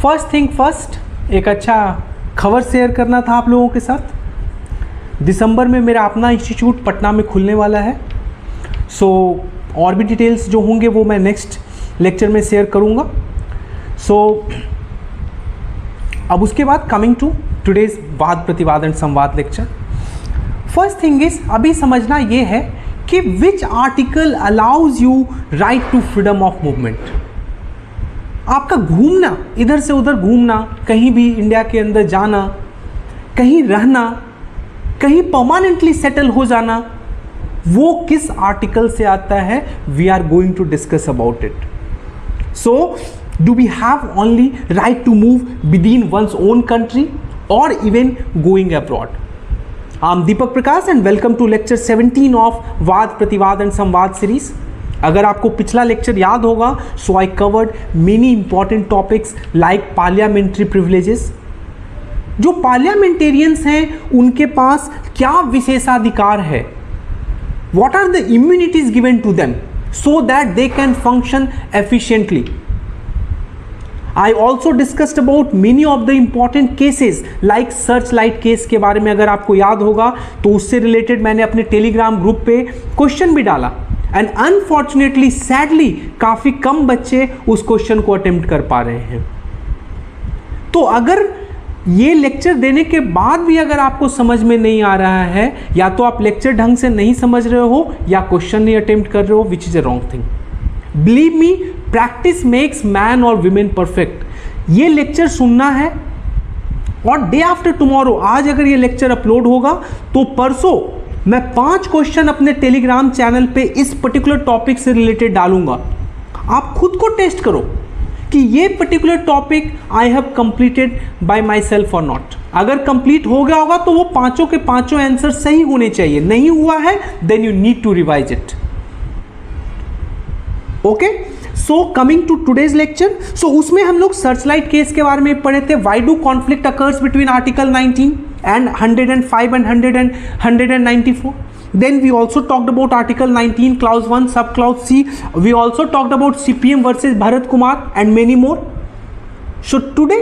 First thing first, एक अच्छा खबर शेयर करना था आप लोगों के साथ। दिसंबर में मेरा अपना इंस्टीट्यूट पटना में खुलने वाला है। सो और भी डिटेल्स जो होंगे वो मैं नेक्स्ट लेक्चर में शेयर करूँगा। सो अब उसके बाद कमिंग टू टुडेज वाद प्रतिवाद एंड संवाद लेक्चर। फर्स्ट थिंग इज, अभी समझना ये है कि which article allows you right to freedom of movement. आपका घूमना, इधर से उधर घूमना, कहीं भी इंडिया के अंदर जाना, कहीं रहना, कहीं परमानेंटली सेटल हो जाना, वो किस आर्टिकल से आता है? We are going to discuss about it. So do we have only right to move within one's own country और even going abroad? I am Deepak Prakash and welcome to lecture 17 of वाद प्रतिवाद and संवाद series. अगर आपको पिछला lecture याद होगा, so I covered many important topics like parliamentary privileges. जो पार्लियामेंटेरियंस हैं उनके पास क्या विशेषाधिकार है, what are the immunities given to them so that they can function efficiently. I also discussed about many of the important cases like Searchlight case के बारे में। अगर आपको याद होगा तो उससे रिलेटेड मैंने अपने टेलीग्राम ग्रुप पे क्वेश्चन भी डाला एंड अनफॉर्चुनेटली सैडली काफ़ी कम बच्चे उस क्वेश्चन को अटेम्प्ट कर पा रहे हैं। तो अगर ये लेक्चर देने के बाद भी अगर आपको समझ में नहीं आ रहा है, या तो आप लेक्चर ढंग से नहीं समझ रहे हो या क्वेश्चन नहीं अटेम्प्ट कर रहे हो, which is a wrong thing. Believe me, practice makes man और विमेन परफेक्ट। ये लेक्चर सुनना है और डे आफ्टर टुमारो, आज अगर ये लेक्चर अपलोड होगा तो परसों मैं 5 क्वेश्चन अपने टेलीग्राम चैनल पे इस पर्टिकुलर टॉपिक से रिलेटेड डालूंगा। आप खुद को टेस्ट करो कि ये particular topic I have completed by my self और नॉट। अगर कंप्लीट हो गया होगा तो वो पांचों के पांचों आंसर सही होने चाहिए। नहीं हुआ है then you need to revise it. Okay, so coming to today's lecture. So उसमें हम लोग सर्चलाइट केस के बारे में पढ़े थे। Why do conflict occurs between article 19 and 105 and 194. Then we also talked about article 19 clause 1 sub clause C. We also talked about CPM versus Bharat Kumar and many more. So today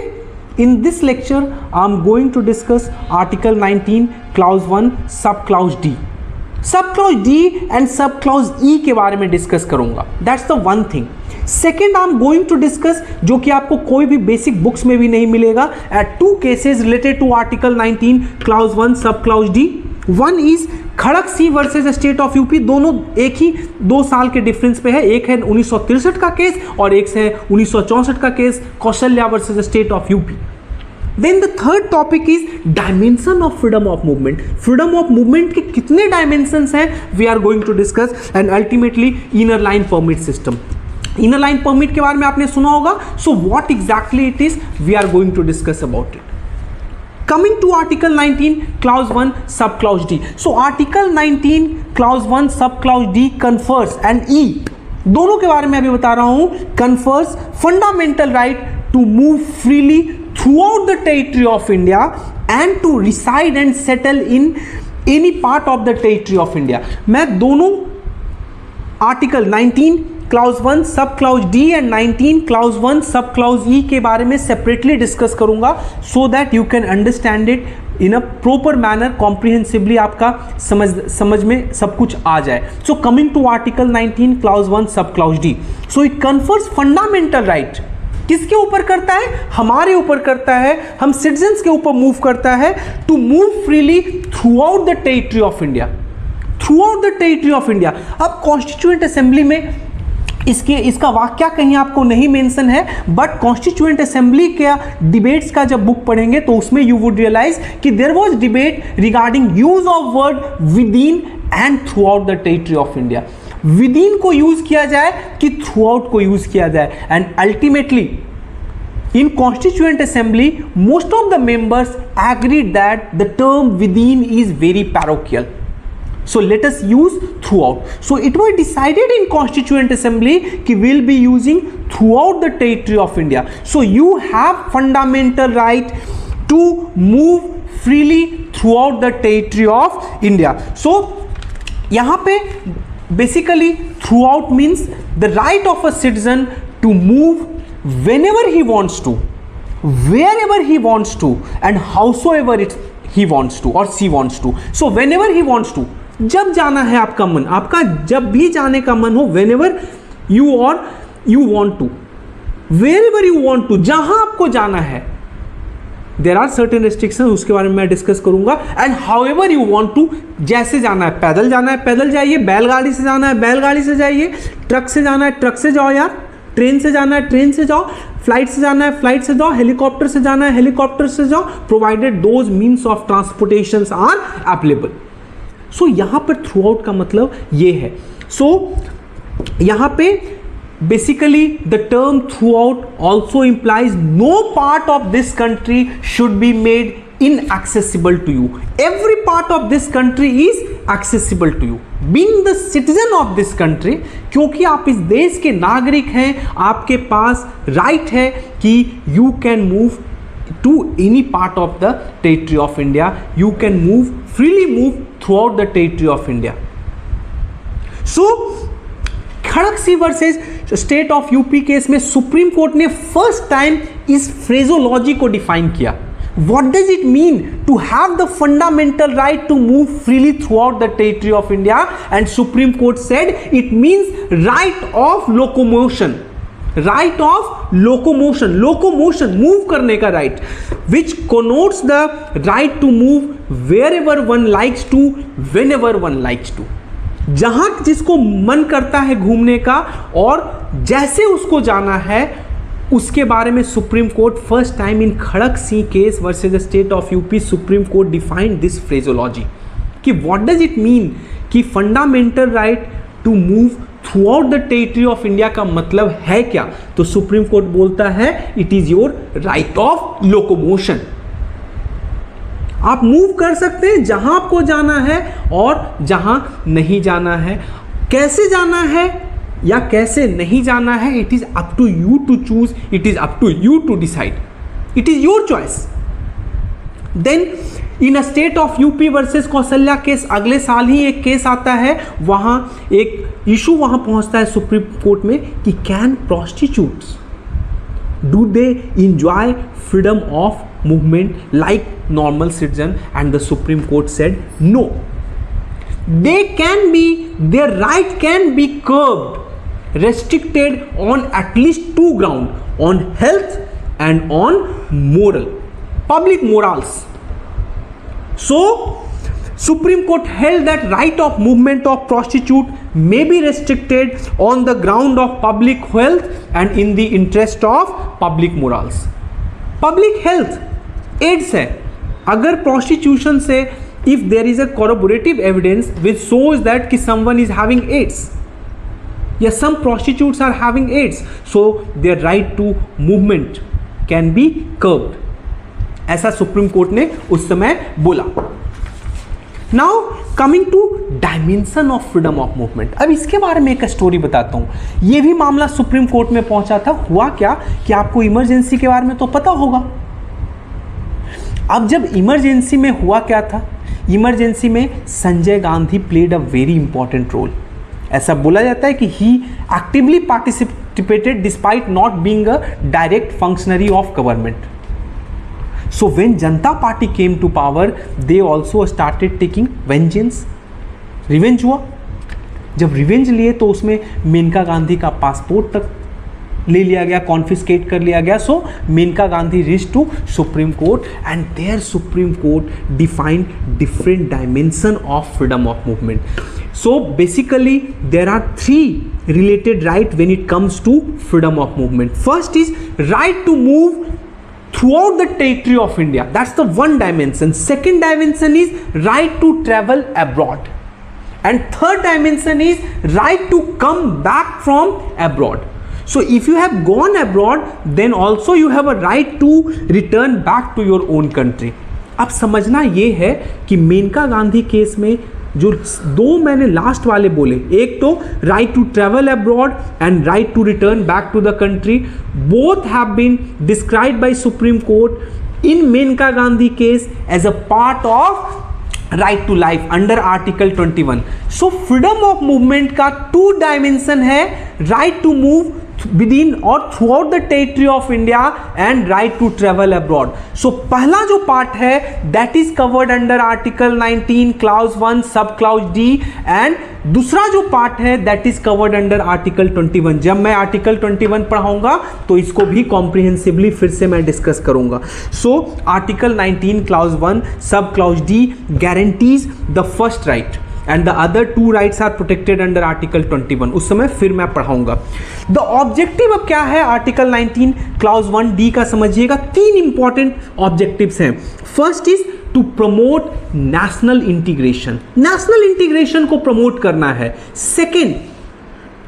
in this lecture I am going to discuss article 19 clause 1 sub clause D. Sub clause D and sub clause E के बारे में discuss करूंगा। That's the one thing. Second I am going to discuss, जो कि आपको कोई भी basic books में भी नहीं मिलेगा, at 2 cases related to article 19 clause 1 sub clause D. One is Kharak Singh versus state of UP. दोनों एक ही 2 साल के डिफरेंस पे है। एक है 1963 का केस और एक है 1964 का case, Kaushalya versus state of UP. Then the third topic is dimension of freedom of movement. Freedom of movement के कितने dimensions हैं we are going to discuss, and ultimately inner line permit system. Inner line permit के बारे में आपने सुना होगा. So what exactly it is we are going to discuss about it. Coming to article 19 clause 1 sub clause D. So article 19 clause 1 sub clause D confers, and E दोनों के बारे में अभी बता रहा हूँ, confers fundamental right to move freely throughout the territory of India and to reside and settle in any part of the territory of India. मैं दोनों article 19 clause 1 sub clause D and 19 clause 1 sub clause ई के बारे में separately discuss करूंगा, so that you can understand it in a proper manner, comprehensively आपका समझ में सब कुछ आ जाए. So coming to article 19 clause 1 sub clause D. So it confers fundamental right. किसके ऊपर करता है? हमारे ऊपर करता है, हम सिटीजन्स के ऊपर मूव करता है, to move freely throughout the territory of India. Throughout the territory of India. अब कॉन्स्टिट्यूएंट असेंबली में इसका वाक्य कहीं आपको नहीं मेंशन है, बट कॉन्स्टिट्यूएंट असेंबली के डिबेट्स का जब बुक पढ़ेंगे तो उसमें यू वुड रियलाइज कि there was debate regarding use of word within and throughout the territory of India. Within को यूज किया जाए कि थ्रू आउट को यूज किया जाए. And ultimately in constituent assembly most of the members agreed that the term within is very parochial, so let us use throughout. So it was decided in constituent assembly ki we'll be using throughout the territory of India. So you have fundamental right to move freely throughout the territory of India. So yahan pe basically throughout means the right of a citizen to move whenever he wants to wherever he wants to and howsoever he wants to or she wants to. So whenever he wants to, जब जाना है आपका मन, आपका जब भी जाने का मन हो, whenever you want to, wherever you want to, जहां आपको जाना है, देर आर सर्टेन रेस्ट्रिक्शन, उसके बारे में मैं डिस्कस करूंगा. And however you want to, जैसे जाना है पैदल जाना है पैदल जाइए, बैलगाड़ी से जाना है बैलगाड़ी से जाइए, ट्रक से जाना है ट्रक से जाओ यार, ट्रेन से जाना है ट्रेन से जाओ, फ्लाइट से जाना है फ्लाइट से जाओ, हेलीकॉप्टर से जाना है हेलीकॉप्टर से जाओ, provided those means of transportation are available. So यहां पर थ्रू आउट का मतलब ये है. सो यहां पे basically the term throughout also implies no part of this country should be made inaccessible to you. Every part of this country is accessible to you. Being the citizen of this country, क्योंकि आप इस देश के नागरिक हैं, आपके पास right है कि you can move to any part of the territory of India. You can freely move throughout the territory of India. So खड़गसी versus state of UP case में सुप्रीम कोर्ट ने फर्स्ट टाइम इस phraseology को define किया. What does it mean to have the fundamental right to move freely throughout the territory of India? And supreme court said it means right of locomotion, right of locomotion, locomotion move करने का right, which connotes the right to move wherever one likes to, whenever one likes to. जहां जिसको मन करता है घूमने का और जैसे उसको जाना है, उसके बारे में supreme court first time in खड़गसी case versus the state of UP, supreme court defined this phraseology कि व्हाट डज इट मीन कि fundamental right to move throughout the territory of India का मतलब है क्या. तो सुप्रीम कोर्ट बोलता है it is your right of locomotion. आप मूव कर सकते हैं जहां आपको जाना है और जहां नहीं जाना है. कैसे जाना है या कैसे नहीं जाना है, it is up to you to choose, it is up to you to decide, it is your choice. Then in a state of UP versus Kaushalya case, अगले साल ही एक केस आता है, वहां एक इशू वहां पहुंचता है सुप्रीम कोर्ट में कि can prostitutes do they enjoy freedom of movement like normal citizen? And the Supreme Court said no, they can be, their right can be curbed, restricted on at least two grounds, on health and on moral, public morals. So Supreme Court held that right of movement of prostitute may be restricted on the ground of public health and in the interest of public morals. Public health, AIDS है. अगर prostitution से if there is a corroborative evidence which shows that कि someone is having AIDS या some prostitutes are having AIDS, so their right to movement can be curbed. ऐसा supreme court ने उस समय बोला. Now coming to dimension of freedom of movement. अब इसके बारे में एक स्टोरी बताता हूँ. ये भी मामला सुप्रीम कोर्ट में पहुंचा था. हुआ क्या कि आपको इमरजेंसी के बारे में तो पता होगा. अब जब इमरजेंसी में हुआ क्या था, इमरजेंसी में Sanjay Gandhi played a very important role. ऐसा बोला जाता है कि he actively participated despite not being a direct functionary of government. So when Janata Party came to power, they also started taking vengeance. Revenge हुआ. जब रिवेंज लिए तो उसमें मेनका गांधी का पासपोर्ट तक ले लिया गया, कॉन्फिस्केट कर लिया गया. So Maneka Gandhi reach to supreme court and there supreme court defined different dimension of freedom of movement. So basically there are three related right when it comes to freedom of movement. First is right to move throughout the territory of India. That's the one dimension. Second dimension is right to travel abroad. And third dimension is right to come back from abroad. So if you have gone abroad, then also you have a right to return back to your own country. अब समझना ये है कि Maneka Gandhi case में जो दो मैंने last वाले बोले, एक तो right to travel abroad and right to return back to the country, both have been described by supreme court in Maneka Gandhi case as a part of right to life under article 21. So freedom of movement का two dimension है, right to move within or throughout the territory of India and right to travel abroad. So पहला जो part है that is covered under Article 19 Clause 1 Sub Clause D and दूसरा जो part है that is covered under Article 21. जब मैं Article 21 पढ़ाऊंगा तो इसको भी comprehensively फिर से मैं डिस्कस करूंगा. So Article 19 Clause 1 Sub Clause D guarantees the first right and the other two rights are protected under Article 21. उस समय फिर मैं पढ़ाऊंगा. The objective अब क्या है Article 19 Clause 1D का समझिएगा. तीन इंपॉर्टेंट ऑब्जेक्टिव्स हैं. First is to promote national integration. National integration को प्रमोट करना है. Second,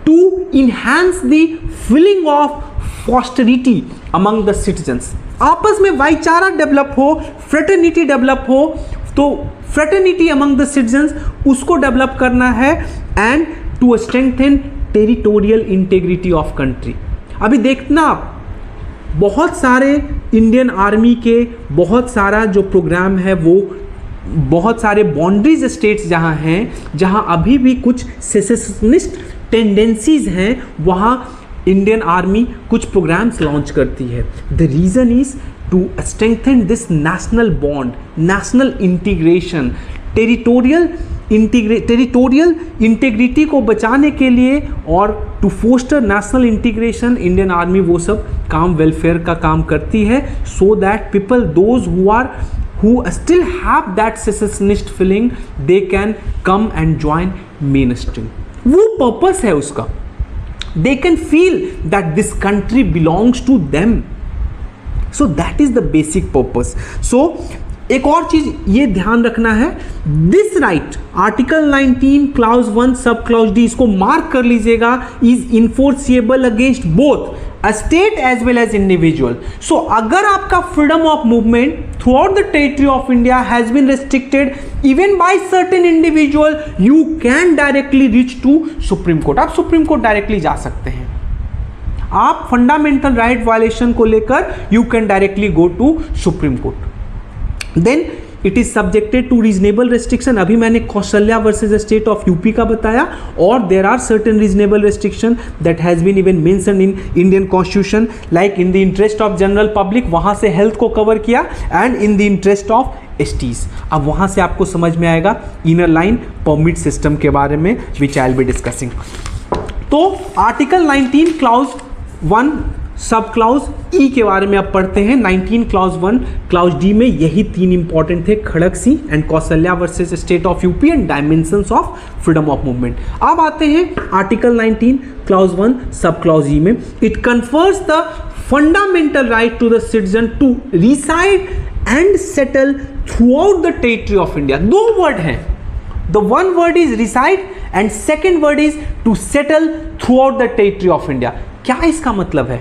to enhance the feeling of fraternity among the citizens. आपस में भाईचारा डेवलप हो, फ्रेटर्निटी डेवलप हो, तो फ्रेटर्निटी अमंग द सिटीजन्स उसको डेवलप करना है. And to strengthen territorial integrity of country. अभी देखना आप बहुत सारे इंडियन आर्मी के बहुत सारा जो प्रोग्राम है वो बहुत सारे बाउंड्रीज स्टेट्स जहाँ हैं, जहाँ अभी भी कुछ सेसेशनिस्ट टेंडेंसीज हैं, वहाँ इंडियन आर्मी कुछ प्रोग्राम्स लॉन्च करती है. The reason is to strengthen this national bond, national integration, territorial integrity को बचाने के लिए और to foster national integration Indian army वो सब काम वेलफेयर का काम करती है. so that people those who still have that secessionist feeling they can come and join mainstream. वो पर्पस है उसका. they can feel that this country belongs to them. So that is the basic purpose. So एक और चीज ये ध्यान रखना है, this right article 19 clause 1 sub clause D, इसको मार्क कर लीजिएगा, is enforceable against both a state as well as individual. So अगर आपका freedom of movement throughout the territory of India has been restricted even by certain individual, you can directly reach to supreme court. आप supreme court directly जा सकते हैं. आप fundamental right violation को लेकर you can directly go to supreme court. Then it is subjected to reasonable restriction. अभी मैंने Kaushalya versus state of UP का बताया, और there are certain reasonable restriction that has been even mention in Indian constitution, like in the interest of general public, वहां से health को cover किया, and in the interest of STs. अब वहां से आपको समझ में आएगा इनर लाइन परमिट सिस्टम के बारे में, विच आई विल बी डिस्कसिंग. तो आर्टिकल 19 क्लाउज 1 सब क्लाउज ई के बारे में अब पढ़ते हैं. 19 क्लाउज 1 क्लाउज डी में यही तीन इंपॉर्टेंट थे, Kharak Singh and Kaushalya versus state of UP and dimensions of freedom of movement. अब आते हैं article 19 clause 1 sub clause E में. It confers the fundamental right to the citizen to reside and settle throughout the territory of India. दो word हैं, the one word is reside and second word is to settle throughout the territory of India. क्या इसका मतलब है?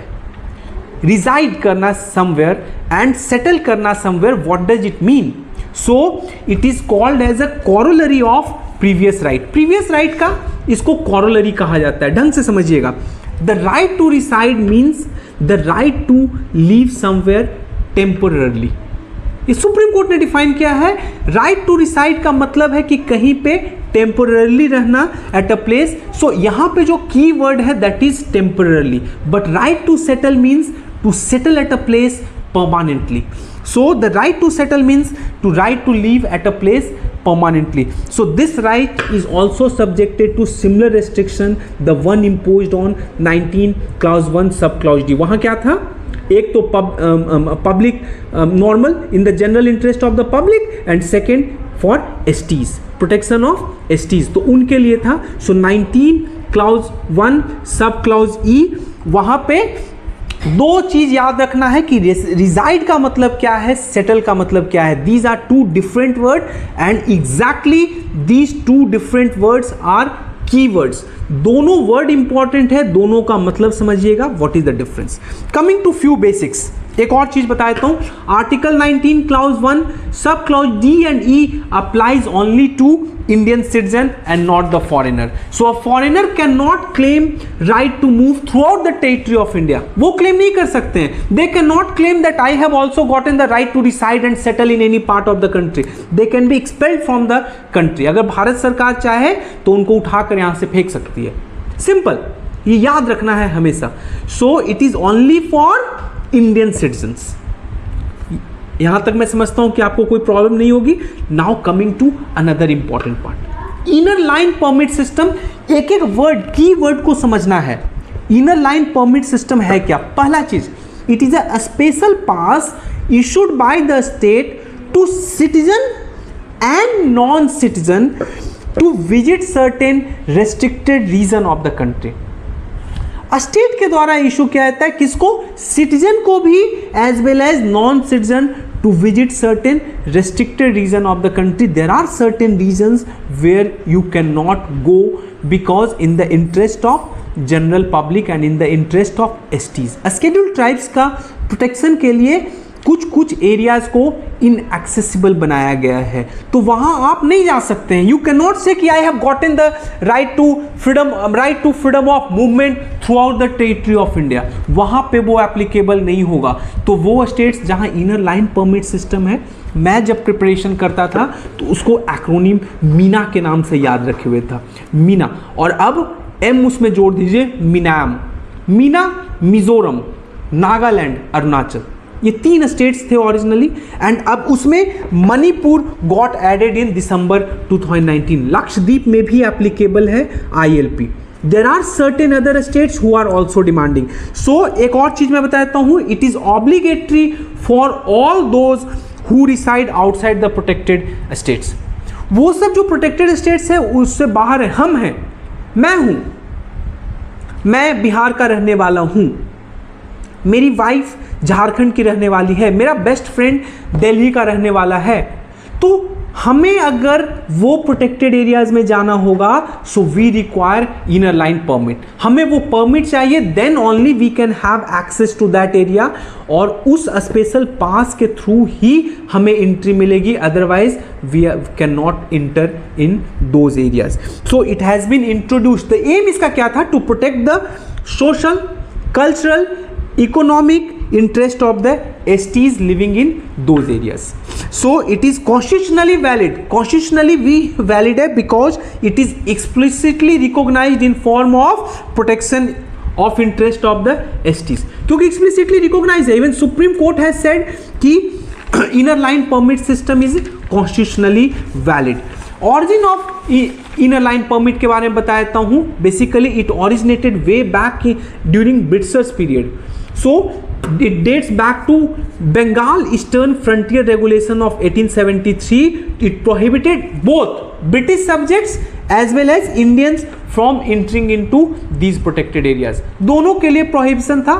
Reside करना somewhere and settle करना somewhere, what does it mean? So it is called as a corollary of previous right. Previous right का इसको corollary कहा जाता है. ढंग से समझिएगा. The right to reside means the right to live somewhere temporarily. ये सुप्रीम कोर्ट ने डिफाइन किया है. राइट टू रिसाइड का मतलब है कि कहीं पे टेम्पोररली रहना एट अ प्लेस. सो यहां पे जो की वर्ड है that is temporarily, but right to settle means to settle at a place permanently. So the right to settle means to right to live at a place permanently. So this right is also subjected to similar restriction, the one imposed on 19 clause 1 sub clause D. वहाँ क्या था? एक तो public normal in the general interest of the public, and second for STs, protection of STs, तो उनके लिए था. सो 19 clause 1 sub clause ई, वहाँ पे दो चीज याद रखना है कि रिजाइड का मतलब क्या है, सेटल का मतलब क्या है. These are two different word and exactly these two different words are keywords. दोनों वर्ड इंपॉर्टेंट है, दोनों का मतलब समझिएगा. What is the difference? Coming to few basics. एक और चीज बता देता हूं. Article 19 clause 1 sub clause D and E applies only to Indian citizen and not the foreigner. So a foreigner cannot claim right to move throughout the territory of India. वो claim नहीं कर सकते हैं. They cannot claim that I have also gotten the right to reside and settle in any part of the country. They can be expelled from the country. अगर भारत सरकार चाहे तो उनको उठाकर यहाँ से फेंक सकती है. सिंपल. ये याद रखना है हमेशा। सो it is only for Indian citizens. यहां तक मैं समझता हूं कि आपको कोई प्रॉब्लम नहीं होगी। Now coming to another important part, inner line permit system. एक एक वर्ड, की वर्ड को समझना है। इनर लाइन परमिट सिस्टम है क्या? पहला चीज, it is a special pass issued by the state to citizen and non citizen to visit certain restricted region of the country. State के द्वारा इशू किया जाता है, किसको? सिटीजन को भी as well as non citizen to visit certain restricted region of the country. There are certain regions where you can not go because in the interest of general public and in the interest of STs. Scheduled tribes का protection के लिए कुछ areas को inaccessible बनाया गया है, तो वहां आप नहीं जा सकते हैं। यू कैन नॉट से कि I have gotten the right to freedom of movement throughout the territory of India, वहां पे वो एप्लीकेबल नहीं होगा। तो वो स्टेट्स जहां इनर लाइन परमिट सिस्टम है, मैं जब प्रिपरेशन करता था तो उसको एक्रोनिम मीना के नाम से याद रखे हुए था, मीना। और अब एम उसमें जोड़ दीजिए, मीनाम। मीना मिजोरम, नागालैंड, अरुणाचल, ये 3 स्टेट्स थे ओरिजिनली, एंड अब उसमें Manipur got added in December 2019। Lakshadweep में भी एप्लीकेबल है ILP। There are certain other states who are also demanding. So एक और चीज मैं बता देता हूं, it is obligatory for all those who reside outside the protected states. वो सब जो प्रोटेक्टेड स्टेट्स है उससे बाहर है, हम हैं, मैं हूं, मैं बिहार का रहने वाला हूं, मेरी वाइफ झारखंड की रहने वाली है, मेरा बेस्ट फ्रेंड दिल्ली का रहने वाला है। तो हमें अगर वो प्रोटेक्टेड एरियाज में जाना होगा, so we require inner line permit. हमें वो परमिट चाहिए, then only we can have access to that area, और उस स्पेशल पास के थ्रू ही हमें एंट्री मिलेगी, otherwise we can not enter in those areas. So it has been introduced. The aim इसका क्या था? To protect the social, cultural, economic interest of the STs living in those areas. So it is constitutionally valid. Constitutionally we valid है because it is explicitly recognized in form of protection of interest of the STs. क्योंकि explicitly recognized है, even Supreme Court has said कि inner line permit system is constitutionally valid. Origin of inner line permit के बारे में बता देता हूँ. Basically it originated way back during British period. So it dates back to Bengal Eastern Frontier Regulation of 1873. It prohibited both British subjects as well as Indians from entering into these protected areas. दोनों के लिए prohibition था.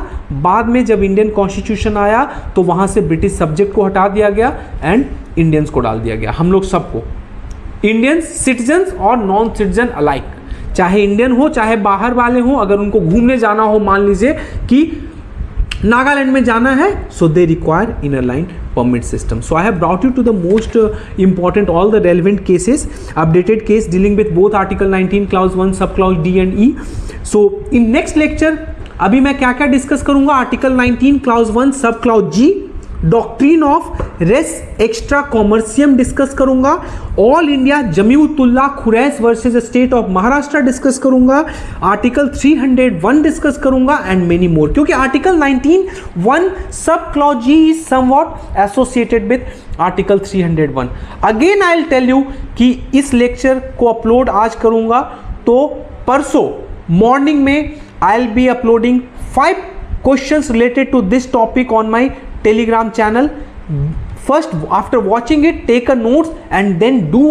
बाद में जब Indian constitution आया तो वहाँ से ब्रिटिश सब्जेक्ट को हटा दिया गया एंड इंडियंस को डाल दिया गया. हम लोग सबको, इंडियंस सिटीजन्स और नॉन सिटीजन अलाइक, चाहे इंडियन हो चाहे बाहर वाले हो, अगर उनको घूमने जाना हो, मान लीजिए कि नागालैंड में जाना है, so they require inner line permit system. So I have brought you to the most important, all the relevant cases, updated case dealing with both Article 19 Clause 1 Subclause D and E. So in next lecture अभी मैं क्या क्या discuss करूंगा? Article 19 Clause 1 Subclause G, doctrine of res extra commercium discuss करूंगा, all India Jamiatul Quresh versus state of Maharashtra discuss करूंगा, article 301 discuss करूंगा and many more. क्योंकि article 19(1) sub clause G is somewhat associated with article 301. Again I will tell you कि इस lecture को upload आज करूंगा तो परसों मॉर्निंग में I will be uploading 5 questions related to this topic on my Telegram channel. First, after watching it, take a notes and then do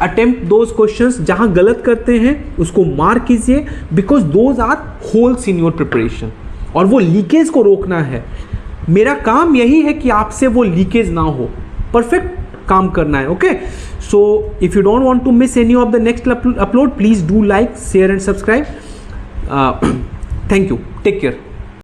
attempt those questions. जहाँ गलत करते हैं उसको मार्क कीजिए, because those are holes in your preparation. और वो leakage को रोकना है. मेरा काम यही है कि आपसे वो लीकेज ना हो, परफेक्ट काम करना है. Okay, so if you don't want to miss any of the next upload, please do like, share and subscribe. Thank you. Take care.